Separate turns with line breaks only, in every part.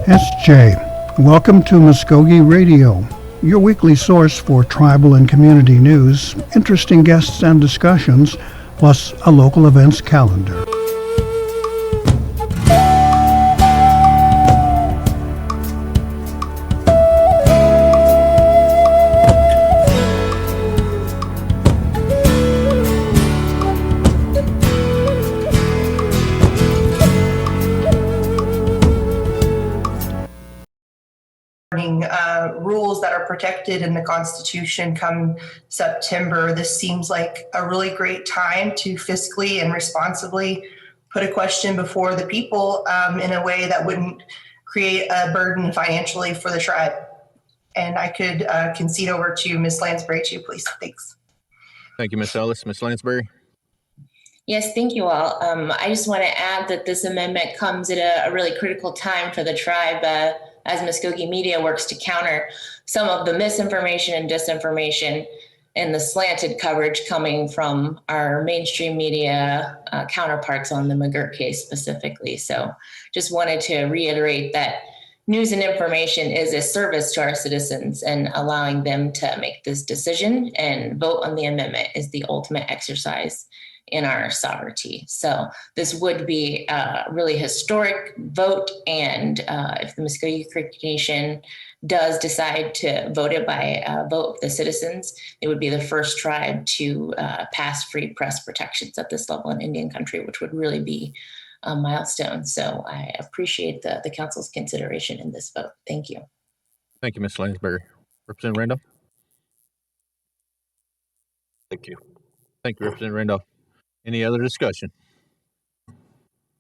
SJ, welcome to Mvskoke Radio, your weekly source for tribal and community news, interesting guests and discussions, plus a local events calendar.
Rules that are protected in the Constitution come September. This seems like a really great time to fiscally and responsibly put a question before the people in a way that wouldn't create a burden financially for the tribe. And I could concede over to Ms. Lansbury too, please. Thanks.
Thank you, Ms. Ellis. Ms. Lansbury?
Yes, thank you all. I just want to add that this amendment comes at a really critical time for the tribe as Mvskoke Media works to counter some of the misinformation and disinformation and the slanted coverage coming from our mainstream media counterparts on the McGirt case specifically. So just wanted to reiterate that news and information is a service to our citizens, and allowing them to make this decision and vote on the amendment is the ultimate exercise in our sovereignty. So this would be a really historic vote, and if the Mvskoke Creek Nation does decide to vote it by vote of the citizens, it would be the first tribe to pass free press protections at this level in Indian country, which would really be a milestone. So I appreciate the council's consideration in this vote. Thank you.
Thank you, Ms. Lansbury. Representative Randolph?
Thank you.
Thank you, Representative Randolph. Any other discussion?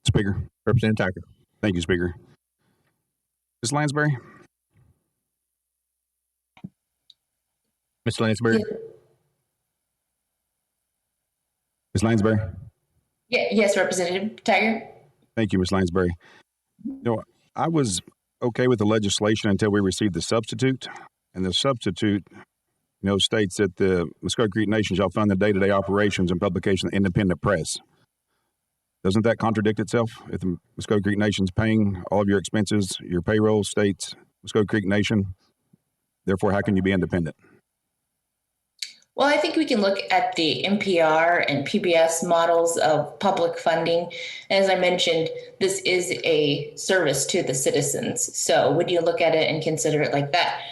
Speaker.
Representative Tiger.
Thank you, Speaker. Ms. Lansbury?
Ms. Lansbury?
Ms. Lansbury?
Yes, Representative Tiger.
Thank you, Ms. Lansbury. I was okay with the legislation until we received the substitute, and the substitute states that the Mvskoke Creek Nation shall fund the day-to-day operations and publication of independent press. Doesn't that contradict itself? If the Mvskoke Creek Nation's paying all of your expenses, your payroll states Mvskoke Creek Nation, therefore, how can you be independent?
Well, I think we can look at the NPR and PBS models of public funding. As I mentioned, this is a service to the citizens. So would you look at it and consider it like that?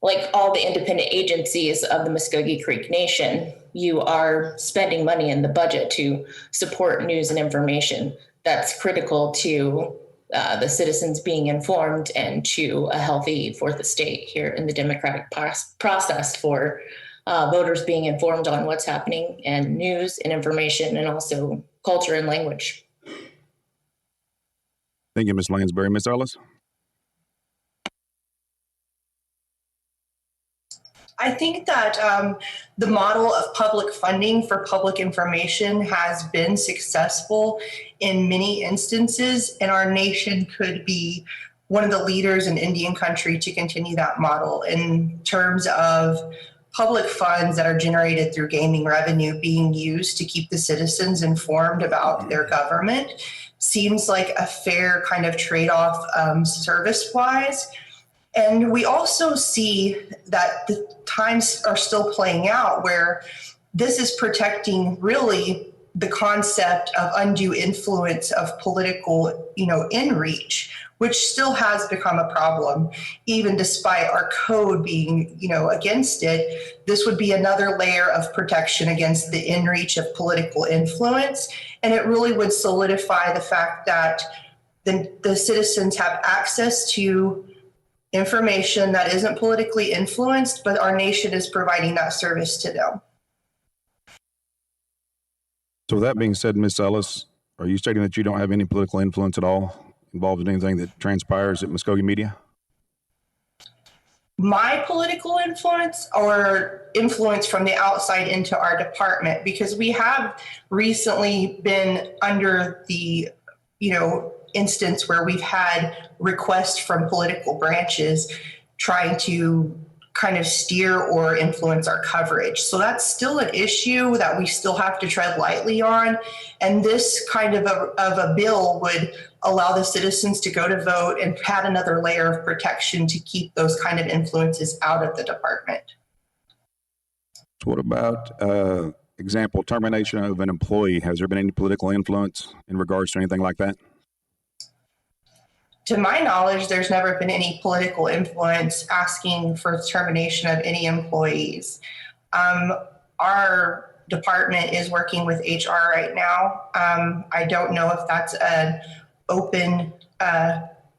Like all the independent agencies of the Mvskoke Creek Nation, you are spending money in the budget to support news and information that's critical to the citizens being informed and to a healthy fourth estate here in the democratic process for voters being informed on what's happening and news and information and also culture and language.
Thank you, Ms. Lansbury. Ms. Ellis?
I think that the model of public funding for public information has been successful in many instances, and our nation could be one of the leaders in Indian country to continue that model in terms of public funds that are generated through gaming revenue being used to keep the citizens informed about their government. Seems like a fair kind of trade-off service-wise. And we also see that the times are still playing out where this is protecting really the concept of undue influence of political, in-reach, which still has become a problem, even despite our code being, against it. This would be another layer of protection against the in-reach of political influence. And it really would solidify the fact that the citizens have access to information that isn't politically influenced, but our nation is providing that service to them.
So with that being said, Ms. Ellis, are you stating that you don't have any political influence at all involved in anything that transpires at Mvskoke Media?
My political influence or influence from the outside into our department, because we have recently been under the, instance where we've had requests from political branches trying to kind of steer or influence our coverage. So that's still an issue that we still have to tread lightly on. And this kind of a bill would allow the citizens to go to vote and add another layer of protection to keep those kind of influences out of the department.
So what about, example, termination of an employee? Has there been any political influence in regards to anything like that?
To my knowledge, there's never been any political influence asking for termination of any employees. Our department is working with HR right now. I don't know if that's an open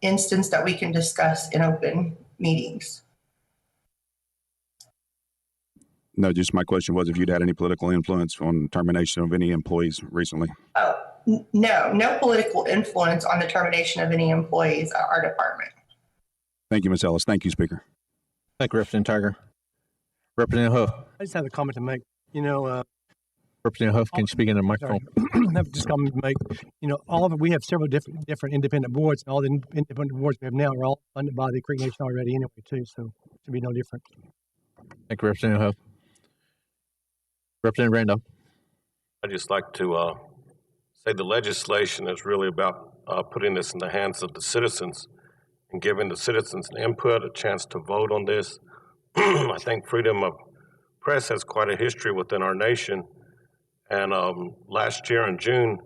instance that we can discuss in open meetings.
No, just my question was if you'd had any political influence on termination of any employees recently.
Oh, no political influence on the termination of any employees at our department.
Thank you, Ms. Ellis. Thank you, Speaker.
Thank you, Representative Tiger. Representative Huff.
I just have a comment to make.
Representative Huff, can you speak in the microphone?
I have just a comment to make. All of it. We have several different independent boards. All the independent boards we have now are all funded by the Creek Nation already anyway, too. So it should be no different.
Thank you, Representative Huff. Representative Randolph.
I'd just like to say the legislation is really about putting this in the hands of the citizens and giving the citizens an input, a chance to vote on this. I think freedom of press has quite a history within our nation. And last year in June,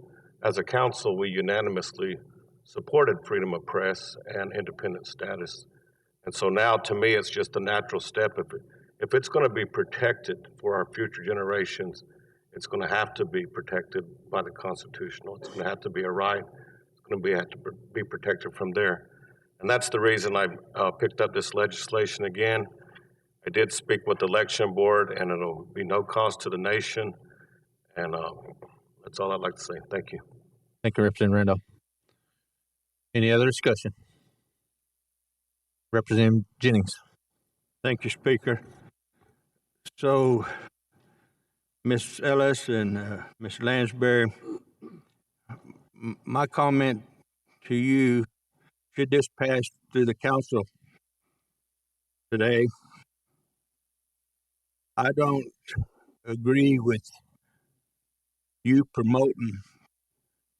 as a council, we unanimously supported freedom of press and independent status. And so now, to me, it's just a natural step. If it's going to be protected for our future generations, it's going to have to be protected by the Constitution. It's going to have to be a right. It's going to have to be protected from there. And that's the reason I picked up this legislation again. I did speak with the election board, and it'll be no cost to the nation. And that's all I'd like to say. Thank you.
Thank you, Representative Randolph. Any other discussion? Representative Jennings.
Thank you, Speaker. So, Ms. Ellis and Ms. Lansbury, my comment to you, should this pass through the council today, I don't agree with you promoting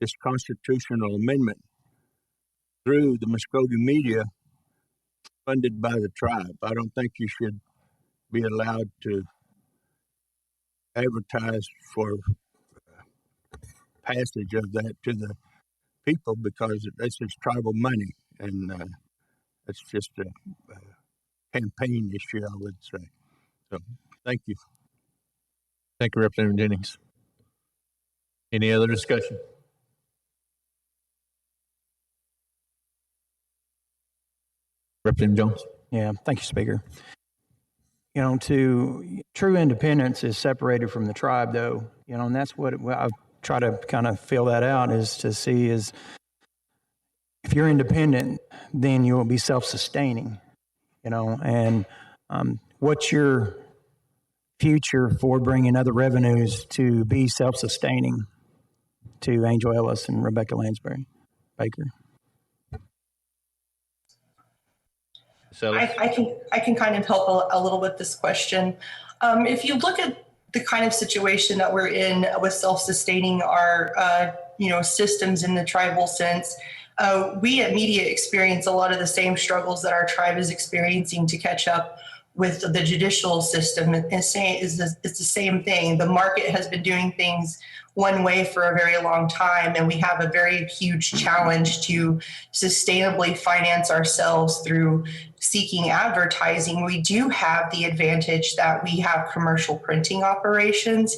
this constitutional amendment through the Mvskoke media funded by the tribe. I don't think you should be allowed to advertise for passage of that to the people because this is tribal money, and it's just a campaign issue, I would say. So, thank you.
Thank you, Representative Jennings. Any other discussion? Representative Jones.
Yeah, thank you, Speaker. True independence is separated from the tribe, though, and that's what I try to kind of feel that out is to see is if you're independent, then you will be self-sustaining, and what's your future for bringing other revenues to be self-sustaining to Angel Ellis and Rebecca Lansbury Baker?
I can kind of help a little with this question. If you look at the kind of situation that we're in with self-sustaining our systems in the tribal sense, we at media experience a lot of the same struggles that our tribe is experiencing to catch up with the judicial system. It's the same thing. The market has been doing things one way for a very long time, and we have a very huge challenge to sustainably finance ourselves through seeking advertising. We do have the advantage that we have commercial printing operations,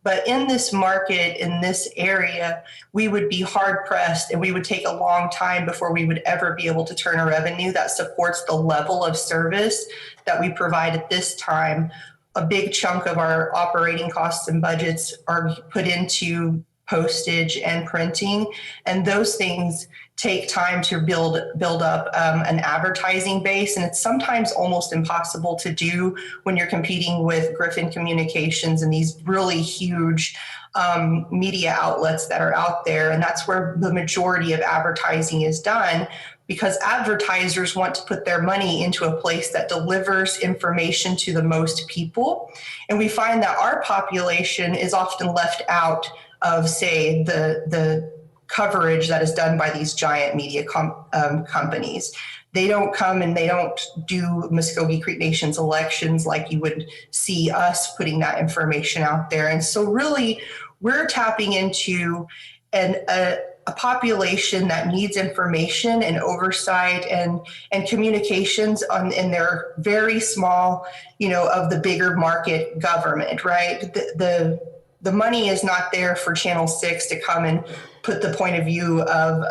but in this market, in this area, we would be hard pressed and we would take a long time before we would ever be able to turn a revenue that supports the level of service that we provide at this time. A big chunk of our operating costs and budgets are put into postage and printing, and those things take time to build up an advertising base, and it's sometimes almost impossible to do when you're competing with Griffin Communications and these really huge media outlets that are out there, and that's where the majority of advertising is done. because advertisers want to put their money into a place that delivers information to the most people. And we find that our population is often left out of, say, the coverage that is done by these giant media companies. They don't come and they don't do Muskogee Creek Nation's elections like you would see us putting that information out there. And so really, we're tapping into a population that needs information and oversight and communications in their very small, of the bigger market government, right? The money is not there for Channel 6 to come and put the point of view of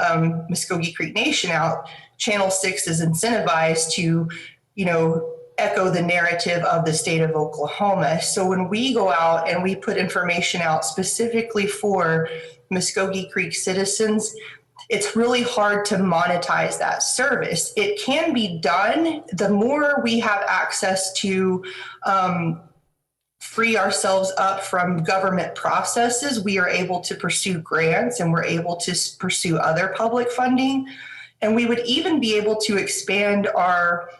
Muskogee Creek Nation out. Channel 6 is incentivized to, echo the narrative of the state of Oklahoma. So when we go out and we put information out specifically for Mvskoke Creek citizens, it's really hard to monetize that service. It can be done. The more we have access to free ourselves up from government processes, we are able to pursue grants and we're able to pursue other public funding. And we would even be able to expand our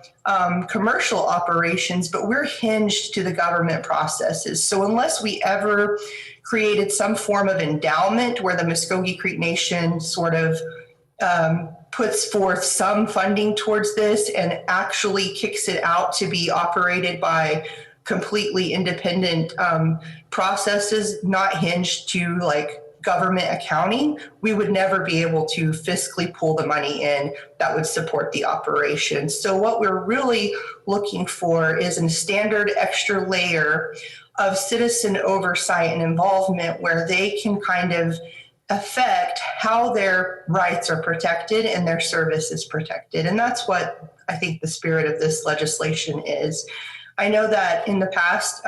commercial operations, but we're hinged to the government processes. So unless we ever created some form of endowment where the Mvskoke Creek Nation sort of puts forth some funding towards this and actually kicks it out to be operated by completely independent processes, not hinged to like government accounting, we would never be able to fiscally pull the money in that would support the operation. So what we're really looking for is a standard extra layer of citizen oversight and involvement where they can kind of affect how their rights are protected and their service is protected. And that's what I think the spirit of this legislation is. I know that in the past,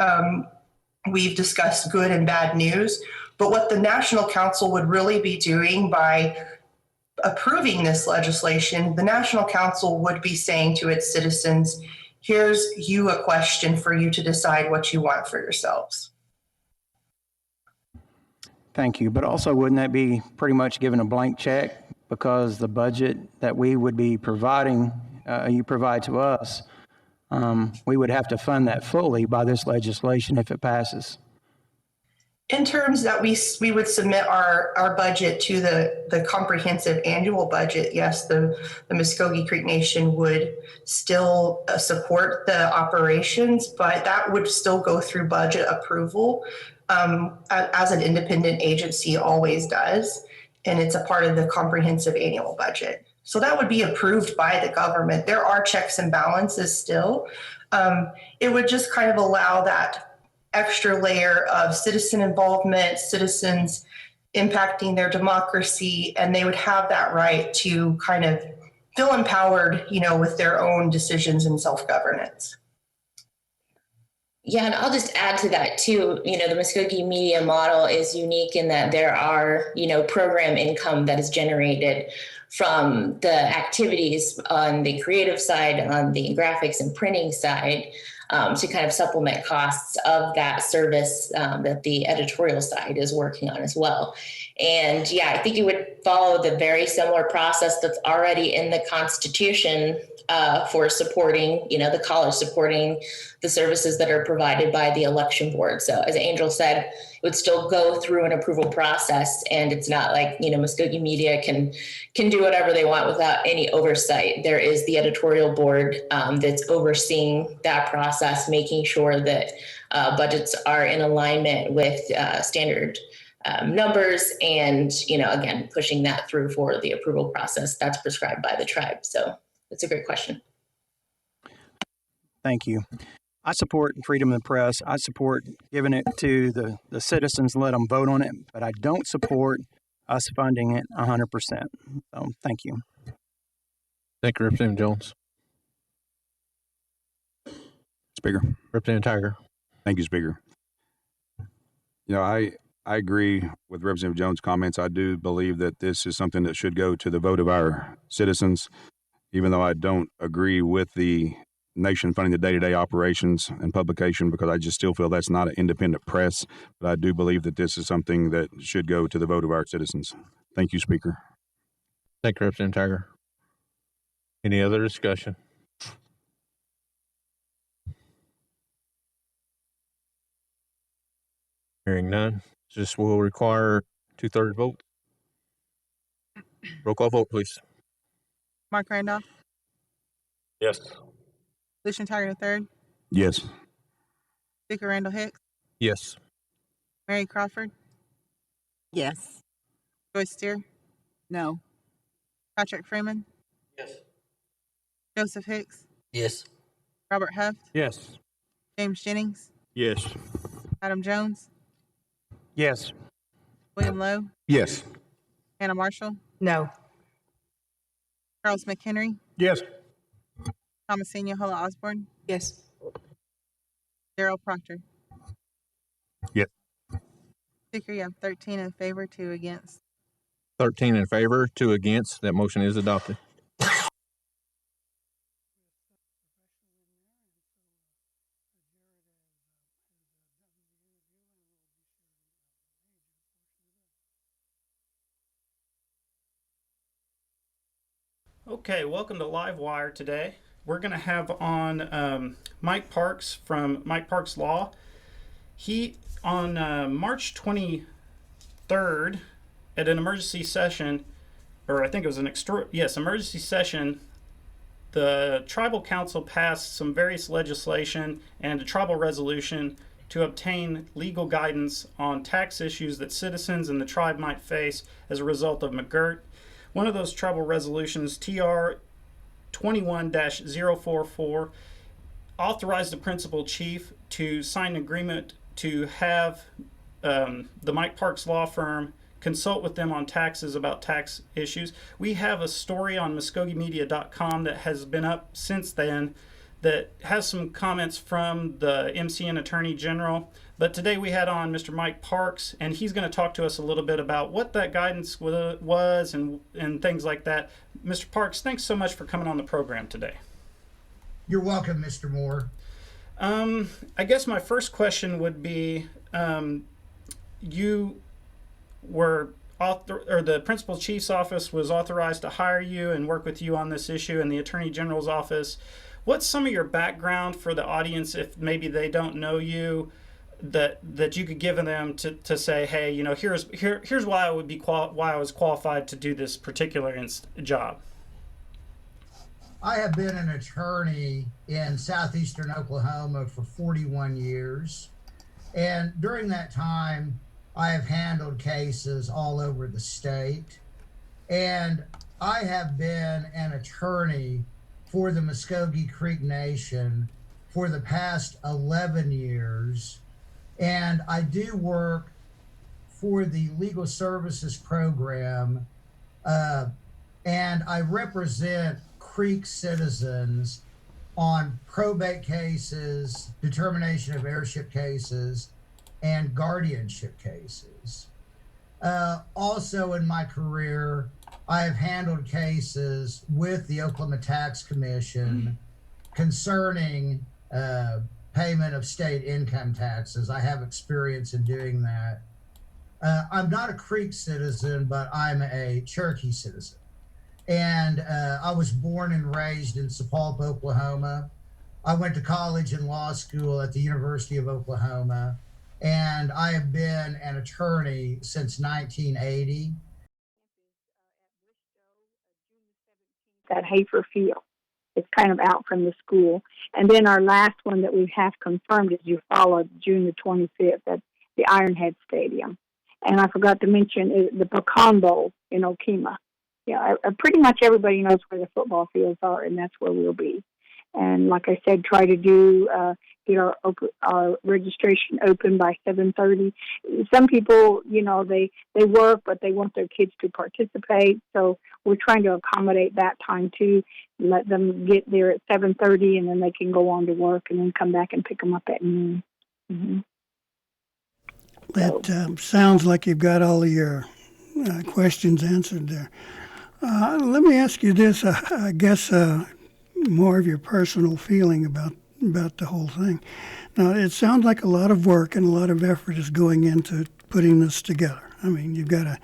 we've discussed good and bad news, but what the National Council would really be doing by approving this legislation, the National Council would be saying to its citizens, here's you a question for you to decide what you want for yourselves.
Thank you. But also, wouldn't that be pretty much giving a blank check, because the budget that we would be providing, you provide to us, we would have to fund that fully by this legislation if it passes?
In terms that we would submit our budget to the comprehensive annual budget, yes, the Mvskoke Creek Nation would still support the operations, but that would still go through budget approval, as an independent agency always does, and it's a part of the comprehensive annual budget. So that would be approved by the government. There are checks and balances still. It would just kind of allow that extra layer of citizen involvement, citizens impacting their democracy, and they would have that right to kind of feel empowered, with their own decisions and self-governance.
Yeah, and I'll just add to that too. The Mvskoke media model is unique in that there are, program income that is generated from the activities on the creative side, on the graphics and printing side, to kind of supplement costs of that service that the editorial side is working on as well. And yeah, I think it would follow the very similar process that's already in the Constitution for supporting, the college supporting the services that are provided by the election board. So as Angel said, it would still go through an approval process, and it's not like, Mvskoke Media can do whatever they want without any oversight. There is the editorial board that's overseeing that process, making sure that budgets are in alignment with standard numbers, and, again, pushing that through for the approval process that's prescribed by the tribe. So that's a great question.
Thank you. I support freedom of the press. I support giving it to the citizens, let them vote on it, but I don't support us funding it 100%. So thank you.
Thank you, Representative Jones.
Speaker.
Representative Tiger.
Thank you, Speaker. I agree with Representative Jones' comments. I do believe that this is something that should go to the vote of our citizens, even though I don't agree with the nation funding the day-to-day operations and publication, because I just still feel that's not an independent press. But I do believe that this is something that should go to the vote of our citizens. Thank you, Speaker.
Thank you, Representative Tiger. Any other discussion? Hearing none, this will require 2/3 vote. Roll call vote, please.
Mark Randolph,
Yes.
Lucian Tiger III,
Yes.
Speaker Randall Hicks,
Yes.
Mary Crawford,
Yes.
Joyce Steer,
No.
Patrick Freeman,
Yes.
Joseph Hicks,
Yes.
Robert Huff,
Yes.
James Jennings,
Yes.
Adam Jones,
Yes.
William Lowe,
Yes.
Hannah Marshall,
No.
Charles McHenry,
Yes.
Thomasina Hulla Osborne,
Yes.
Daryl Proctor.
Yes.
Speaker, you have 13 in favor, 2 against.
13 in favor, 2 against. That motion is adopted.
Okay, welcome to Livewire today. We're going to have on Mike Parks from Mike Parks Law. He, on March 23rd, at an emergency session, or I think it was an emergency session, the Tribal Council passed some various legislation and a tribal resolution to obtain legal guidance on tax issues that citizens in the tribe might face as a result of McGirt. One of those tribal resolutions, TR 21-044, authorized the principal chief to sign an agreement to have the Mike Parks law firm consult with them on taxes about tax issues. We have a story on MvskokeMedia.com that has been up since then that has some comments from the MCN Attorney General. But today we had on Mr. Mike Parks, and he's going to talk to us a little bit about what that guidance was and things like that. Mr. Parks, thanks so much for coming on the program today.
You're welcome, Mr. Moore.
I guess my first question would be, you were the principal chief's office was authorized to hire you and work with you on this issue in the Attorney General's office. What's some of your background for the audience, if maybe they don't know you, that you could give them to say, hey, you know, here's why I would be why I was qualified to do this particular job?
I have been an attorney in southeastern Oklahoma for 41 years, and during that time, I have handled cases all over the state, and I have been an attorney for the Mvskoke Creek Nation for the past 11 years, and I do work for the Legal Services Program, and I represent Creek citizens on probate cases, determination of heirship cases, and guardianship cases. Also in my career, I have handled cases with the Oklahoma Tax Commission concerning payment of state income taxes. I have experience in doing that. I'm not a Creek citizen, but I'm a Cherokee citizen. And I was born and raised in Sapulpa, Oklahoma. I went to college and law school at the University of Oklahoma, and I have been an attorney since 1980.
At Haferfield. It's kind of out from the school. And then our last one that we have confirmed is you followed June the 25th at the Ironhead Stadium. And I forgot to mention the Pecan Bowl in Okemah. Yeah, pretty much everybody knows where the football fields are, and that's where we'll be. And like I said, try to get our registration open by 7:30. Some people, you know, they work, but they want their kids to participate. So we're trying to accommodate that time too. Let them get there at 7:30, and then they can go on to work, and then come back and pick them up at noon. Mm-hmm.
That sounds like you've got all of your questions answered there. Let me ask you this. I guess more of your personal feeling about the whole thing. Now, it sounds like a lot of work and a lot of effort is going into putting this together. I mean, you've got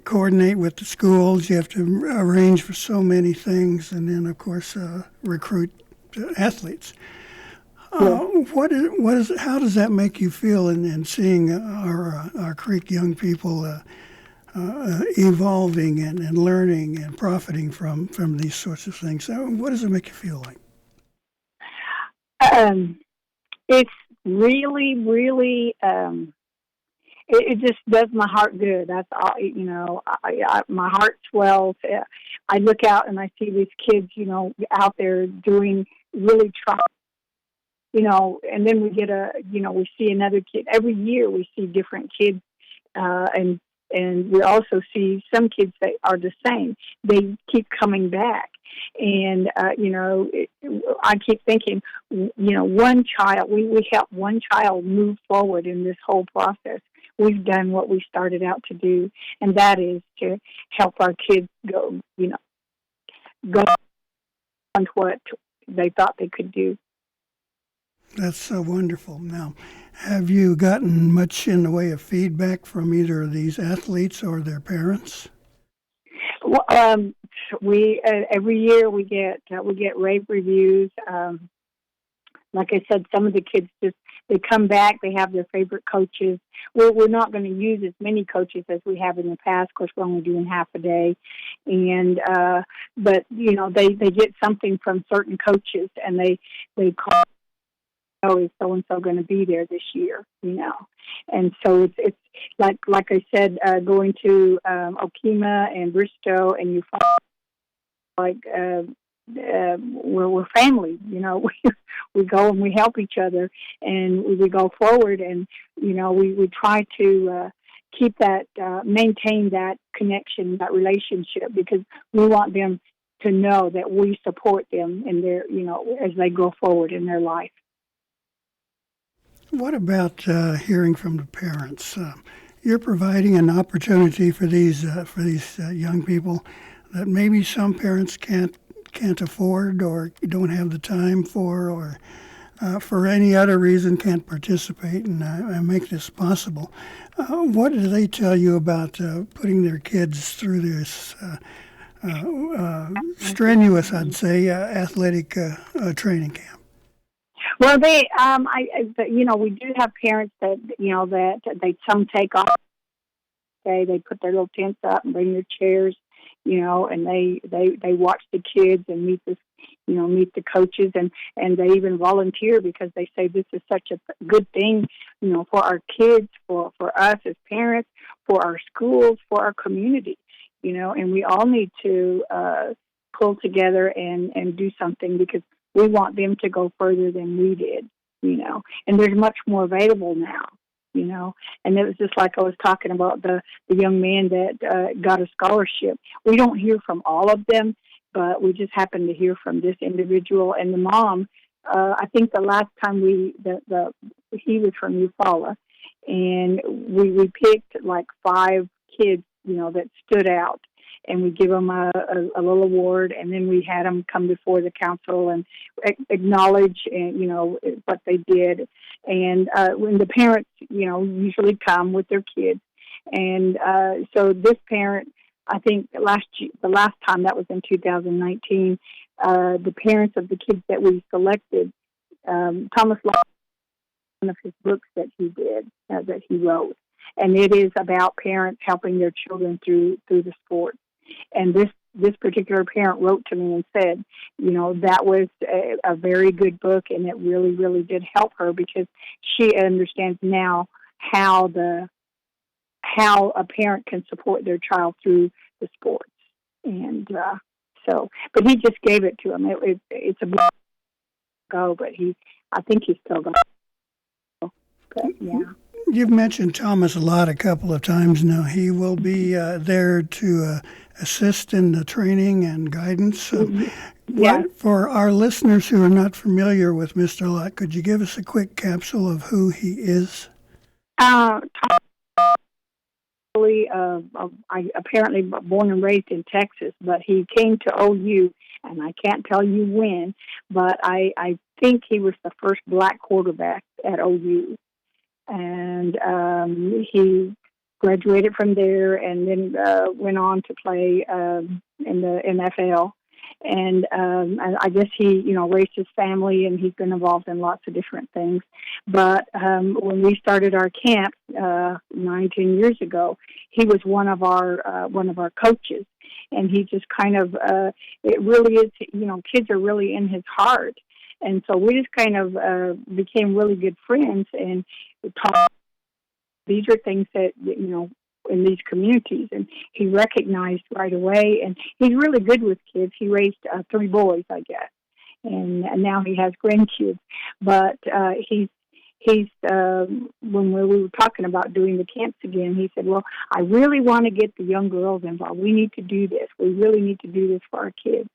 coordinate with the schools. You have to arrange for so many things, and then of course recruit athletes. What is how does that make you feel in seeing our Creek young people evolving and learning and profiting from these sorts of things? So what does it make you feel like?
It's really, really. It just does my heart good. That's all. My heart swells. I look out and I see these kids, out there doing really trying. And then we get we see another kid. Every year we see different kids, and we also see some kids that are the same. They keep coming back. And, I keep thinking, one child, we help one child move forward in this whole process. We've done what we started out to do, and that is to help our kids go on what they thought they could do.
That's so wonderful. Now, have you gotten much in the way of feedback from either of these athletes or their parents?
Well, we every year we get rave reviews. Like I said, some of the kids they come back. They have their favorite coaches. We're not going to use as many coaches as we have in the past. Of course, we're only doing half a day, and but they get something from certain coaches, and they call. Oh, is so and so going to be there this year? And so it's like I said, going to Okemah and Bristow, and you find like we're family. We go and we help each other, and we go forward, and we try to keep that, maintain that connection, that relationship, because we want them to know that we support them in their, as they go forward in their life.
What about hearing from the parents? You're providing an opportunity for these young people that maybe some parents can't afford or don't have the time for, or for any other reason can't participate and make this possible. What do they tell you about putting their kids through this strenuous, I'd say, athletic training camp?
Well, we do have parents that some take off. They put their little tents up and bring their chairs, and they watch the kids and meet the coaches, and they even volunteer because they say this is such a good thing, for our kids, for us as parents, for our schools, for our community, and we all need to pull together and do something, because we want them to go further than we did, and there's much more available now, and it was just like I was talking about the young man that got a scholarship. We don't hear from all of them, but we just happened to hear from this individual and the mom. I think the last time he was from Eufaula, and we picked like 5 kids, that stood out. And we give them a little award, and then we had them come before the council and acknowledge, what they did. And when the parents, usually come with their kids, and so this parent, I think the last time, that was in 2019, the parents of the kids that we selected, Thomas Law, one of his books that he did, that he wrote, and it is about parents helping their children through the sport. And this particular parent wrote to me and said, that was a very good book, and it really, really did help her, because she understands now how a parent can support their child through the sports. And but he just gave it to him. It's a book ago, but I think he's still going. But yeah.
You've mentioned Thomas Lott a couple of times now. He will be there to assist in the training and guidance.
Yeah.
For our listeners who are not familiar with Mr. Lott, could you give us a quick capsule of who he is? Apparently born and raised in Texas, but he came to OU, and I can't tell you when, but I think he was the first black quarterback at OU. And he
graduated from there, and then went on to play in the NFL. And I guess he, raised his family, and he's been involved in lots of different things. But when we started our camp 10 years ago, he was one of our coaches, and he just kind of it really is, kids are really in his heart, and so we just kind of became really good friends and talked. These are things that in these communities, and he recognized right away, and he's really good with kids. He raised 3 boys, I guess, and now he has grandkids. But he's when we were talking about doing the camps again, he said, well, I really want to get the young girls involved. We need to do this. We really need to do this for our kids.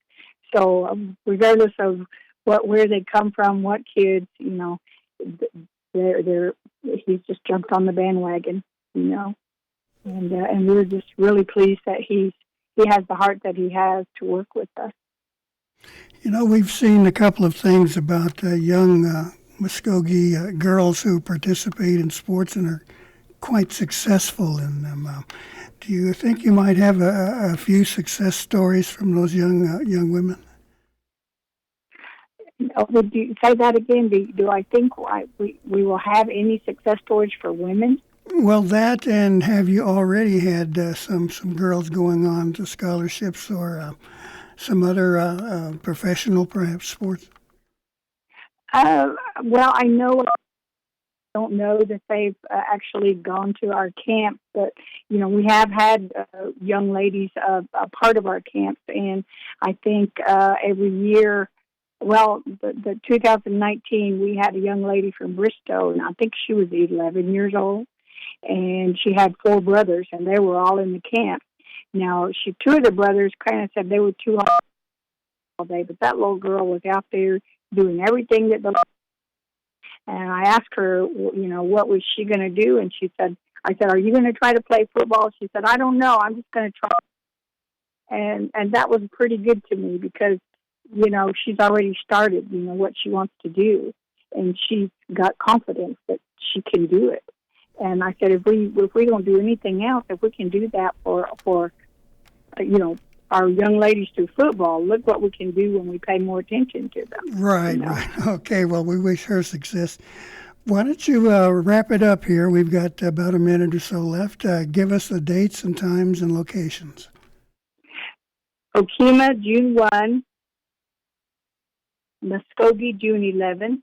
So regardless of where they come from, what kids, he's just jumped on the bandwagon, and we're just really pleased that he has the heart that he has to work with us.
We've seen a couple of things about young Mvskoke girls who participate in sports and are quite successful in them. Do you think you might have a few success stories from those young women?
Would you say that again? Do I think we will have any success stories for women?
Well, that, and have you already had some girls going on to scholarships or some other professional, perhaps, sports?
Well, I don't know that they've actually gone to our camp, but we have had young ladies a part of our camps, and I think every year. Well, the 2019, we had a young lady from Bristol, and I think she was 11 years old, and she had 4 brothers, and they were all in the camp. Now, 2 of the brothers kind of said they were too hard all day, but that little girl was out there doing everything that and I asked her, what was she going to do? And I said, are you going to try to play football? She said, I don't know. I'm just going to try. And that was pretty good to me because, she's already started, what she wants to do. And she's got confidence that she can do it. And I said, if we don't do anything else, if we can do that for our young ladies through football, look what we can do when we pay more attention to them.
Right. Okay, well, we wish her success. Why don't you wrap it up here? We've got about a minute or so left. Give us the dates and times and locations.
Okemah, June 1. Mvskoke, June 11.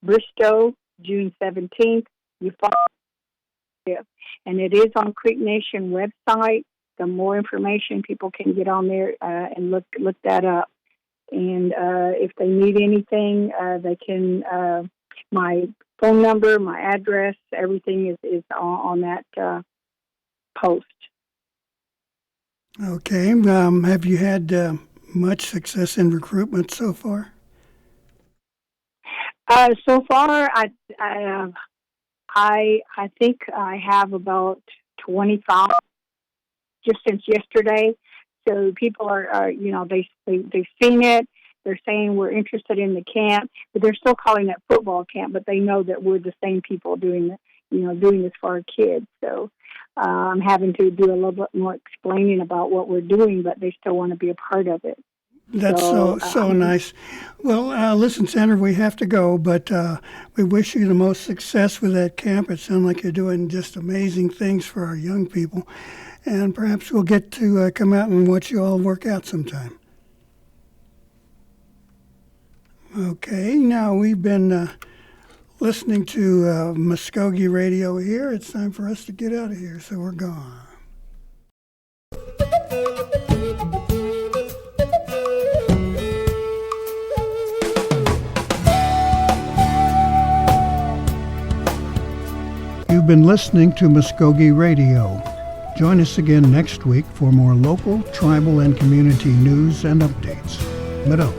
Bristow, June 17th. And it is on Creek Nation website. The more information, people can get on there and look that up. And if they need anything, they can. My phone number, my address, everything is on that post.
Okay. Have you had much success in recruitment so far?
So far, I think I have about 25 just since yesterday. So people are they've seen it. They're saying we're interested in the camp, but they're still calling it football camp. But they know that we're the same people doing this for our kids. So I'm having to do a little bit more explaining about what we're doing, but they still want to be a part of it.
That's so nice. Well, listen, Sandra, we have to go, but we wish you the most success with that camp. It sounds like you're doing just amazing things for our young people, and perhaps we'll get to come out and watch you all work out sometime. Okay, now we've been listening to Mvskoke Radio here. It's time for us to get out of here, so we're gone. You've been listening to Mvskoke Radio. Join us again next week for more local, tribal, and community news and updates. Mado.